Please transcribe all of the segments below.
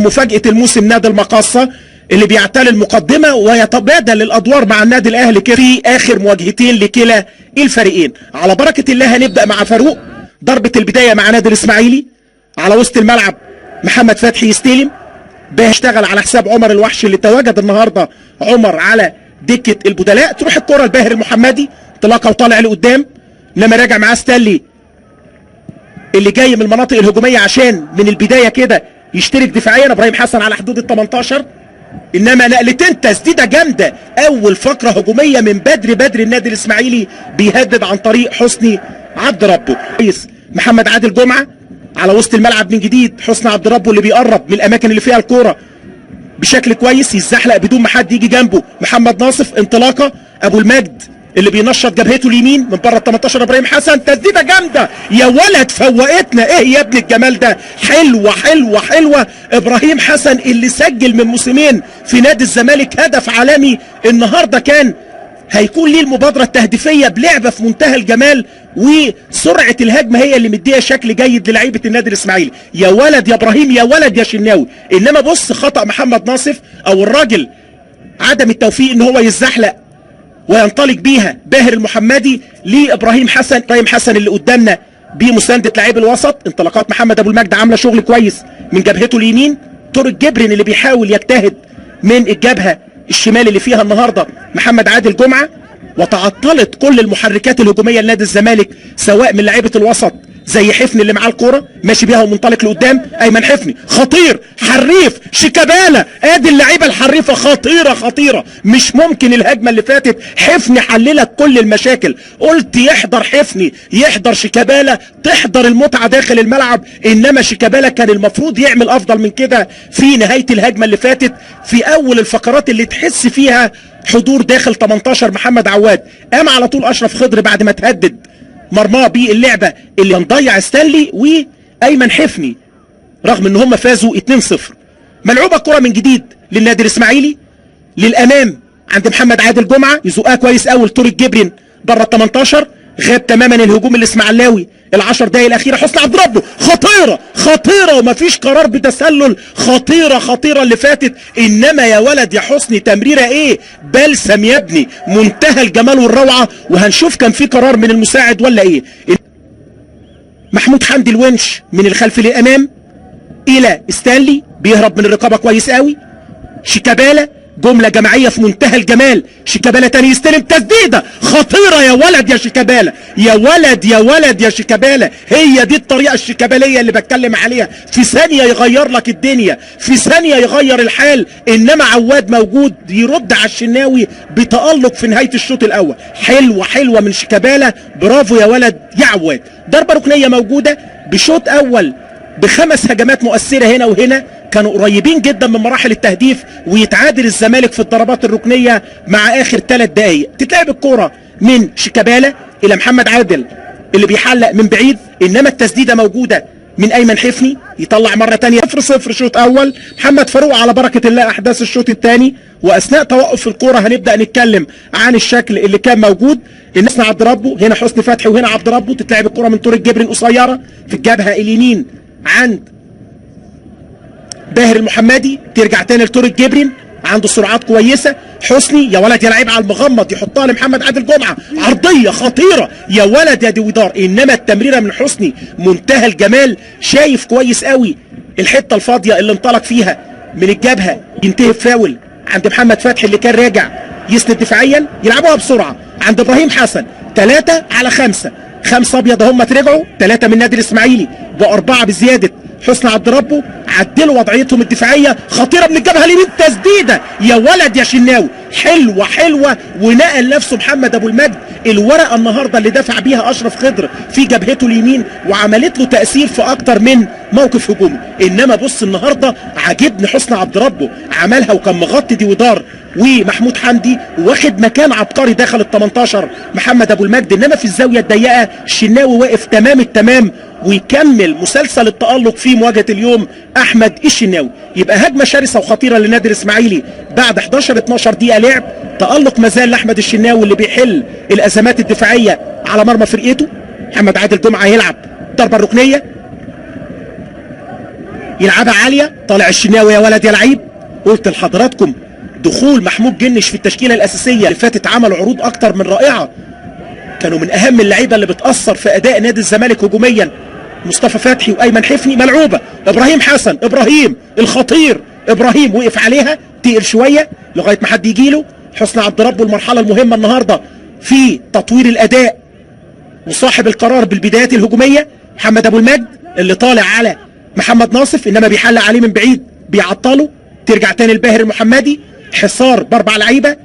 مفاجأة الموسم نادي المقاصة اللي بيعتلي المقدمة ويتبادل الأدوار مع النادي الأهلي في آخر مواجهتين لكلا الفريقين. على بركة الله هنبدأ مع فاروق. ضربة البداية مع نادي الإسماعيلي على وسط الملعب. محمد فتحي يستلم، بيشتغل على حساب عمر الوحش اللي تواجد النهارده عمر على دكة البدلاء. تروح الكرة لباهر المحمدي، انطلاقه وطالع لقدام، انما راجع معاه ستانلي اللي جاي من المناطق الهجوميه عشان من البدايه كده يشترك دفاعيا. ابراهيم حسن على حدود ال 18، انما نقلتين تسديده جامده. اول فقره هجوميه من بدري النادي الاسماعيلي بيهدد عن طريق حسني عبد ربه. كويس محمد عادل جمعه على وسط الملعب من جديد. حسني عبد ربه اللي بيقرب من الاماكن اللي فيها الكوره بشكل كويس، يزحلق بدون ما حد يجي جنبه. محمد ناصف انطلاقه، ابو المجد اللي بينشط جبهته اليمين من بره ال 18. ابراهيم حسن تسديده جامده يا ولد، فوقتنا ايه يا ابن الجمال ده، حلوه حلوه حلوه. ابراهيم حسن اللي سجل من موسمين في نادي الزمالك هدف عالمي، النهارده كان هيكون ليه المبادره التهديفيه بلعبه في منتهى الجمال، وسرعه الهجمه هي اللي مديها شكل جيد للعيبه النادي الاسماعيلي. يا ولد يا ابراهيم، يا ولد يا شناوي. انما بص خطا محمد ناصف او الراجل عدم التوفيق ان هو يزحلق وينطلق بيها باهر المحمدي لابراهيم حسن. ابراهيم حسن اللي قدامنا بمسانده لاعب الوسط. انطلاقات محمد ابو المجد عامله شغل كويس من جبهته اليمين. طارق جبرين اللي بيحاول يجتهد من الجبهه الشمال اللي فيها النهارده محمد عادل جمعه. وتعطلت كل المحركات الهجوميه لنادي الزمالك سواء من لعيبه الوسط زي حفني اللي معاه الكوره ماشي بيها ومنطلق لقدام. ايمن حفني خطير حريف. شيكابالا ادي اللعيبه الحريفه خطيره خطيره. مش ممكن الهجمه اللي فاتت حفني حللك كل المشاكل. قلت يحضر حفني يحضر شيكابالا تحضر المتعه داخل الملعب، انما شيكابالا كان المفروض يعمل افضل من كده في نهايه الهجمه اللي فاتت في اول الفقرات اللي تحس فيها حضور داخل 18 محمد عواد. قام على طول اشرف خضر بعد ما تهدد مرماه باللعبه اللي هنضيع ستانلي وايمن حفني رغم ان هم فازوا 2-0. ملعوبه الكره من جديد للنادي الاسماعيلي للامام عند محمد عادل جمعه، يزقها كويس قوي لطارق جبرين بره ال 18. غاب تماما الهجوم الاسماعيلاوي ال10 دقايق الاخيره. حسني عبد ربه خطيره خطيره ومفيش قرار بتسلل. خطيره خطيره اللي فاتت، انما يا ولد يا حسني تمريره ايه بلسم يا ابني، منتهى الجمال والروعه. وهنشوف كان في قرار من المساعد ولا ايه. محمود حمدي الونش من الخلف للامام الى ستانلي بيهرب من الرقابه كويس قوي. شيكابالا جمله جماعيه في منتهى الجمال. شيكابالا تاني يستلم تسديده خطيره يا ولد يا شيكابالا، يا ولد يا ولد يا شيكابالا. هي دي الطريقه الشيكاباليه اللي بتكلم عليها، في ثانيه يغير لك الدنيا، في ثانيه يغير الحال. انما عواد موجود يرد على الشناوي بتالق في نهايه الشوط الاول. حلوه حلوه من شيكابالا، برافو يا ولد يا عواد. ضربه ركنيه موجوده بشوط اول ب5 هجمات مؤثره هنا وهنا، كانوا قريبين جدا من مراحل التهديف ويتعادل الزمالك في الضربات الركنيه مع اخر 3 دقائق. تتلعب الكوره من شيكابالا الى محمد عادل اللي بيحلق من بعيد، انما التسديده موجوده من ايمن حفني يطلع مره ثانيه. 0-0 شوط اول. محمد فاروق على بركه الله احداث الشوط الثاني، واثناء توقف الكوره هنبدا نتكلم عن الشكل اللي كان موجود. حسني عبد ربه هنا، حسني فتحي وهنا عبد ربه. تتلعب الكوره من طارق جبرين قصيره في الجبهه اليمين عند باهر المحمدي، ترجع تاني لطارق جبرين عنده سرعات كويسه. حسني يا ولد يا لعيب على المغمض يحطها لمحمد عادل جمعه، عرضيه خطيره يا ولد يا دويدار. انما التمريره من حسني منتهى الجمال، شايف كويس قوي الحته الفاضيه اللي انطلق فيها من الجبهه، ينتهي بفاول عند محمد فتحي اللي كان راجع يسند دفاعيا. يلعبوها بسرعه عند ابراهيم حسن. 3 على 5، 5 ابيض هم ترجعوا، 3 من النادي الاسماعيلي و4 بزياده حسني عبد ربه. عدلوا وضعيتهم الدفاعيه، خطيره من الجبهه اليمين، تسديده يا ولد يا شناوي حلوه حلوه. ونقل نفسه محمد ابو المجد الورقه النهارده اللي دفع بيها اشرف خضر في جبهته اليمين وعملت له تاثير في اكتر من موقف هجومي. انما بص النهارده عاجبني حسني عبد ربه، عملها وكان مغطي دويدار ومحمود حمدي واخد مكان عبقري داخل ال 18 محمد ابو المجد. انما في الزاويه الضيقه الشناوي واقف تمام التمام ويكمل مسلسل التألق في مواجهة اليوم أحمد الشناوي. يبقى هجمة شرسة وخطيرة للنادي الإسماعيلي بعد 11-12 دقيقة لعب. تألق مازال لأحمد الشناوي اللي بيحل الأزمات الدفاعية على مرمى فرقته. محمد عادل جمعة هيلعب ضربة ركنية يلعبها عاليه، طالع الشناوي يا ولد يا لعيب. قلت لحضراتكم دخول محمود جنش في التشكيله الاساسيه اللي فاتت عمل عروض اكتر من رائعه، كانوا من اهم اللعيبه اللي بتاثر في اداء نادي الزمالك هجوميا. مصطفى فتحي وايمن حفني، ملعوبه ابراهيم حسن، ابراهيم الخطير، ابراهيم وقف عليها تقل شويه لغايه ما حد يجي له. حسني عبد ربه المرحله المهمه النهارده في تطوير الاداء وصاحب القرار بالبدايات الهجوميه. محمد ابو المجد اللي طالع على محمد ناصف انما بيحلق عليه من بعيد بيعطله، ترجع تاني الباهر المحمدي، حصار باربع لعيبه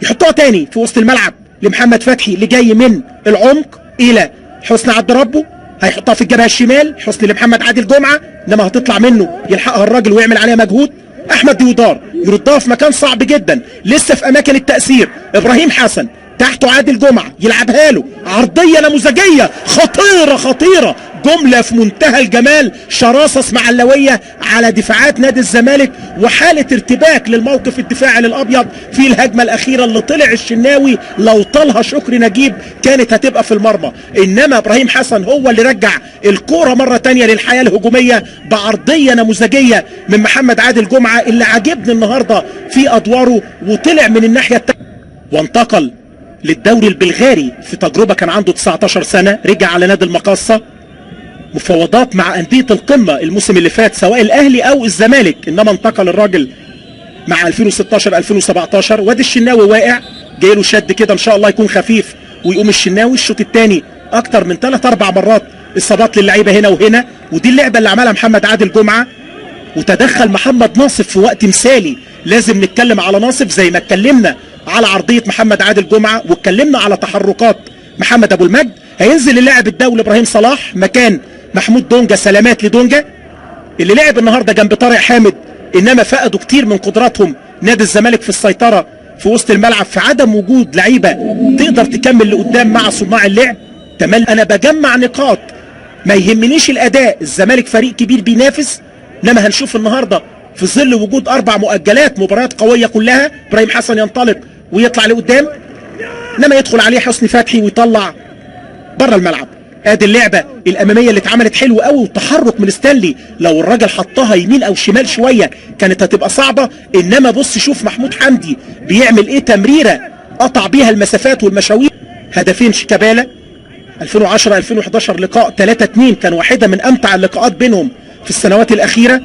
يحطوها تاني في وسط الملعب لمحمد فتحي اللي جاي من العمق الى حسني عبد ربه، هيحطها في الجبهه الشمال حسني لمحمد عادل جمعه، انما هتطلع منه يلحقها الراجل ويعمل عليها مجهود. احمد ديودار يردها في مكان صعب جدا لسه في اماكن التاثير. ابراهيم حسن تحته عادل جمعه يلعبها له عرضيه نموذجيه خطيره خطيره، جمله في منتهى الجمال، شراسه اسماعيلويه على دفاعات نادي الزمالك وحاله ارتباك للموقف الدفاعي للابيض في الهجمه الاخيره اللي طلع الشناوي لو طالها شكري نجيب كانت هتبقى في المرمى، انما ابراهيم حسن هو اللي رجع الكوره مره ثانيه للحياه الهجوميه بعرضيه نموذجيه من محمد عادل جمعه اللي عجبني النهارده في ادواره وطلع من الناحيه الثانيه وانتقل للدوري البلغاري في تجربه كان عنده 19 سنه، رجع على نادي المقاصه، مفاوضات مع انديه القمه الموسم اللي فات سواء الاهلي او الزمالك، انما انتقل الراجل مع 2016 2017. وادي الشناوي واقع جاي له شد كده ان شاء الله يكون خفيف ويقوم الشناوي. الشوط الثاني اكتر من 3-4 مرات اصابات للعيبه هنا وهنا، ودي اللعبه اللي عملها محمد عادل جمعه وتدخل محمد ناصف في وقت مثالي. لازم نتكلم على ناصف زي ما اتكلمنا على عرضيه محمد عادل جمعه واتكلمنا على تحركات محمد ابو المجد. هينزل اللاعب الدولي ابراهيم صلاح مكان محمود دونجا، سلامات لدونجا اللي لعب النهارده جنب طارق حامد، انما فقدوا كتير من قدراتهم نادي الزمالك في السيطره في وسط الملعب في عدم وجود لعيبه تقدر تكمل لقدام مع صناع اللعب. تمام انا بجمع نقاط، ما يهمنيش الاداء، الزمالك فريق كبير بينافس، انما هنشوف النهارده في ظل وجود 4 مؤجلات مباريات قويه كلها ابراهيم حسن ينطلق ويطلع لقدام، انما يدخل عليه حسني فتحي ويطلع بره الملعب. ادي اللعبه الاماميه اللي اتعملت حلوه قوي وتحرك من ستانلي، لو الراجل حطها يمين او شمال شويه كانت هتبقى صعبه، انما بص شوف محمود حمدي بيعمل ايه، تمريره قطع بيها المسافات والمشاوير. هدفين شيكابالا 2010 2011 لقاء 3-2 كان واحده من امتع اللقاءات بينهم في السنوات الاخيره،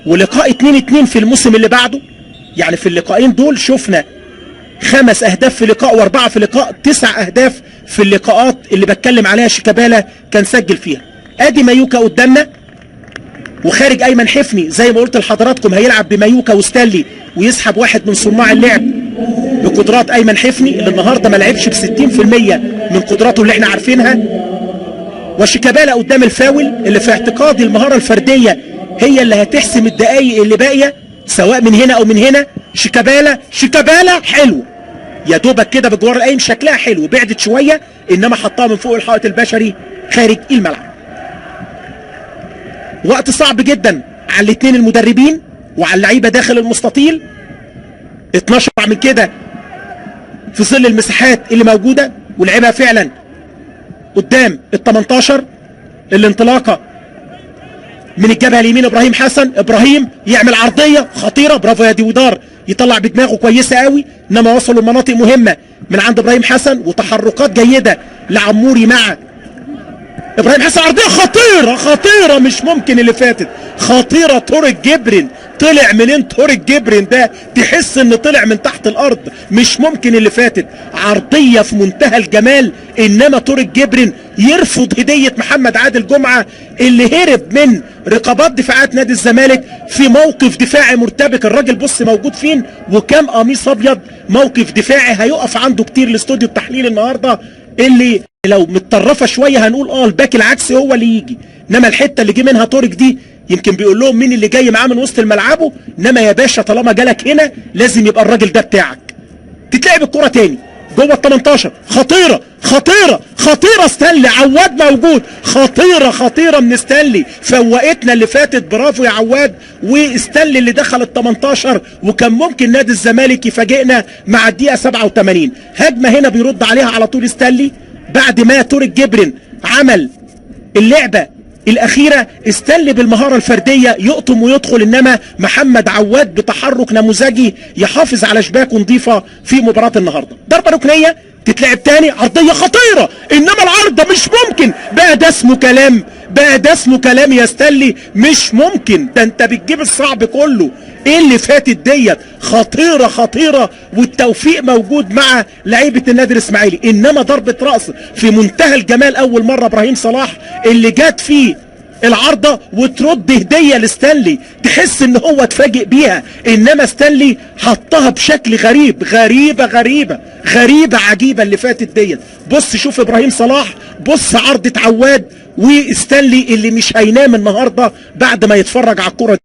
ولقاء 2-2 في الموسم اللي بعده. يعني في اللقاءين دول شفنا 5 اهداف في لقاء و4 في لقاء، 9 اهداف في اللقاءات اللي بتكلم عليها شيكابالا كان سجل فيها. ادي مايوكا قدامنا وخارج ايمن حفني زي ما قلت لحضراتكم، هيلعب بمايوكا وستانلي ويسحب واحد من صناع اللعب بقدرات ايمن حفني اللي النهارده ما لعبش ب 60% من قدراته اللي احنا عارفينها. وشيكابالا قدام الفاول اللي في اعتقادي المهاره الفرديه هي اللي هتحسم الدقايق اللي باقيه سواء من هنا او من هنا. شيكابالا حلو يا دوبك كده بجوار القايم، شكلها حلو، بعدت شويه انما حطها من فوق الحائط البشري خارج الملعب. وقت صعب جدا على الاثنين المدربين وعلى اللعيبه داخل المستطيل، 12 من كده في ظل المساحات اللي موجوده ولعبها فعلا قدام ال 18. الانطلاقه من الجبهه اليمين ابراهيم حسن، ابراهيم يعمل عرضيه خطيره، برافو يا ديودار، يطلع بدماغه كويسه قوي، انما وصلوا لمناطق مهمه من عند ابراهيم حسن وتحركات جيده لعموري مع ابراهيم حسن، عرضيه خطيره مش ممكن اللي فاتت، خطيره. طارق جبرين طلع منين؟ طارق جبرين ده تحس ان طلع من تحت الارض، مش ممكن اللي فاتت، عرضيه في منتهى الجمال، انما طارق جبرين يرفض هديه محمد عادل جمعه اللي هرب من رقابات دفاعات نادي الزمالك في موقف دفاعي مرتبك. الراجل بص موجود فين وكام قميص ابيض، موقف دفاعي هيقف عنده كتير الاستوديو التحليل النهارده، اللي لو متطرفه شويه هنقول الباك العكسي هو اللي يجي، انما الحته اللي جه منها طارق دي يمكن بيقول لهم مين اللي جاي معاه من وسط الملعبه، انما يا باشا طالما جالك هنا لازم يبقى الراجل ده بتاعك. تتلعب الكره تاني جوه ال 18، خطيره ستانلي، عواد موجود، خطيره من ستانلي، فوقتنا اللي فاتت، برافو يا عواد. وستانلي اللي دخل ال 18 وكان ممكن نادي الزمالك يفاجئنا مع الدقيقه 87. هجمه هنا بيرد عليها على طول ستانلي بعد ما طارق جبرين عمل اللعبه الاخيره استنلي بالمهاره الفرديه يقطم ويدخل، انما محمد عواد بتحرك نموذجي يحافظ على شباكه نظيفه في مباراه النهارده. ضربه ركنيه تتلعب تاني، عرضيه خطيره، انما العرضه مش ممكن. بقى ده اسمه كلام، بقى ده اسمه كلام يا ستانلي، مش ممكن. ده انت بتجيب الصعب كله. ايه اللي فاتت ديت؟ خطيره خطيره، والتوفيق موجود مع لعيبه النادي الاسماعيلي. انما ضربه راس في منتهى الجمال، اول مره ابراهيم صلاح اللي جات فيه العارضه وترد هديه لستانلي، تحس ان هو اتفاجئ بيها، انما ستانلي حطها بشكل غريب. غريبه عجيبه اللي فاتت ديت. بص شوف ابراهيم صلاح، بص عارضه عواد وستانلي اللي مش هينام النهارده بعد ما يتفرج على الكره.